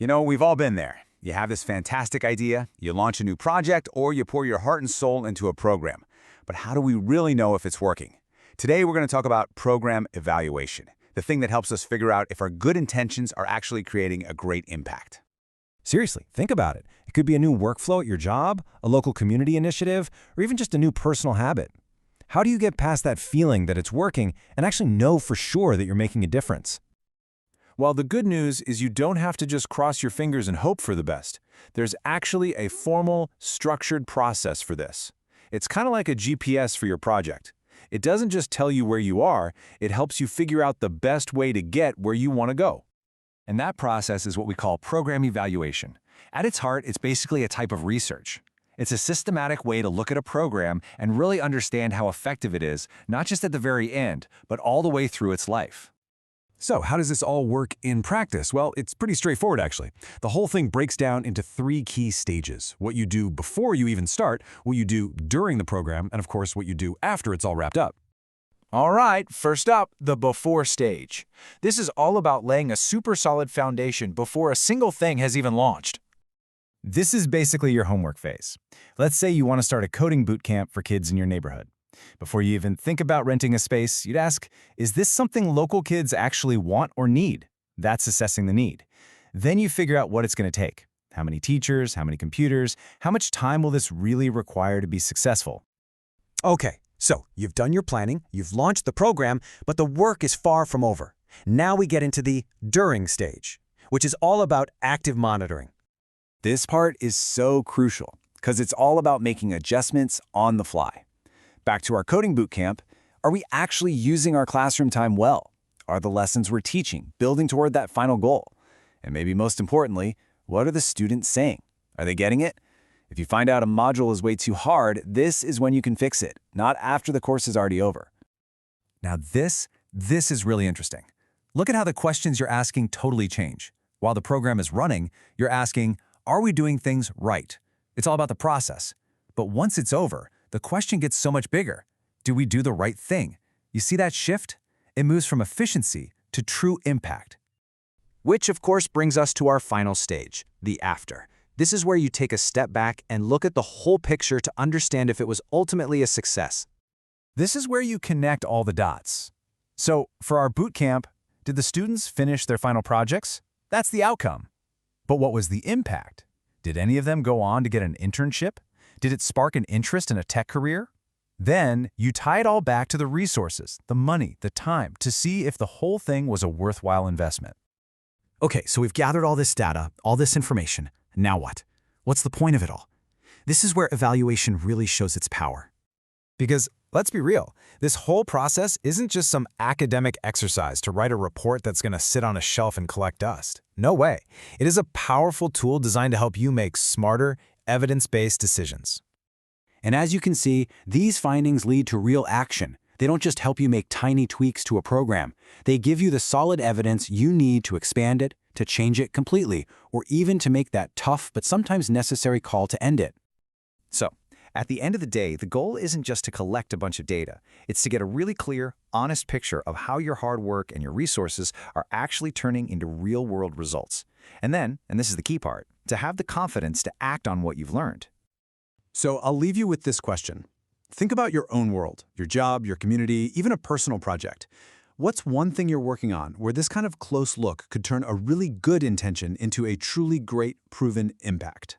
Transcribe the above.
We've all been there. You have this fantastic idea, you launch a new project, or you pour your heart and soul into a program. But how do we really know if it's working? Today, we're going to talk about program evaluation, the thing that helps us figure out if our good intentions are actually creating a great impact. Seriously, think about it. It could be a new workflow at your job, a local community initiative, or even just a new personal habit. How do you get past that feeling that it's working and actually know for sure that you're making a difference? Well, the good news is you don't have to just cross your fingers and hope for the best. There's actually a formal, structured process for this. It's kind of like a GPS for your project. It doesn't just tell you where you are, it helps you figure out the best way to get where you want to go. And that process is what we call program evaluation. At its heart, it's basically a type of research. It's a systematic way to look at a program and really understand how effective it is, not just at the very end, but all the way through its life. So how does this all work in practice? Well, it's pretty straightforward, actually. The whole thing breaks down into 3 key stages: what you do before you even start, what you do during the program, and of course, what you do after it's all wrapped up. All right, first up, the before stage. This is all about laying a super solid foundation before a single thing has even launched. This is basically your homework phase. Let's say you want to start a coding boot camp for kids in your neighborhood. Before you even think about renting a space, you'd ask, is this something local kids actually want or need? That's assessing the need. Then you figure out what it's going to take. How many teachers, how many computers, how much time will this really require to be successful? Okay, so you've done your planning, you've launched the program, but the work is far from over. Now we get into the during stage, which is all about active monitoring. This part is so crucial because it's all about making adjustments on the fly. Back to our coding boot camp, are we actually using our classroom time well? Are the lessons we're teaching building toward that final goal? And maybe most importantly, what are the students saying? Are they getting it? If you find out a module is way too hard, this is when you can fix it, not after the course is already over. Now this is really interesting. Look at how the questions you're asking totally change. While the program is running, you're asking, are we doing things right? It's all about the process. But once it's over, the question gets so much bigger. Do we do the right thing? You see that shift? It moves from efficiency to true impact. Which of course brings us to our final stage, the after. This is where you take a step back and look at the whole picture to understand if it was ultimately a success. This is where you connect all the dots. So for our boot camp, did the students finish their final projects? That's the outcome. But what was the impact? Did any of them go on to get an internship? Did it spark an interest in a tech career? Then you tie it all back to the resources, the money, the time, to see if the whole thing was a worthwhile investment. Okay, so we've gathered all this data, all this information. Now what? What's the point of it all? This is where evaluation really shows its power. Because, let's be real, this whole process isn't just some academic exercise to write a report that's going to sit on a shelf and collect dust. No way. It is a powerful tool designed to help you make smarter, evidence-based decisions. And as you can see, these findings lead to real action. They don't just help you make tiny tweaks to a program. They give you the solid evidence you need to expand it, to change it completely, or even to make that tough but sometimes necessary call to end it. So, at the end of the day, the goal isn't just to collect a bunch of data. It's to get a really clear, honest picture of how your hard work and your resources are actually turning into real-world results. And then, and this is the key part, to have the confidence to act on what you've learned. So I'll leave you with this question. Think about your own world, your job, your community, even a personal project. What's one thing you're working on where this kind of close look could turn a really good intention into a truly great, proven impact?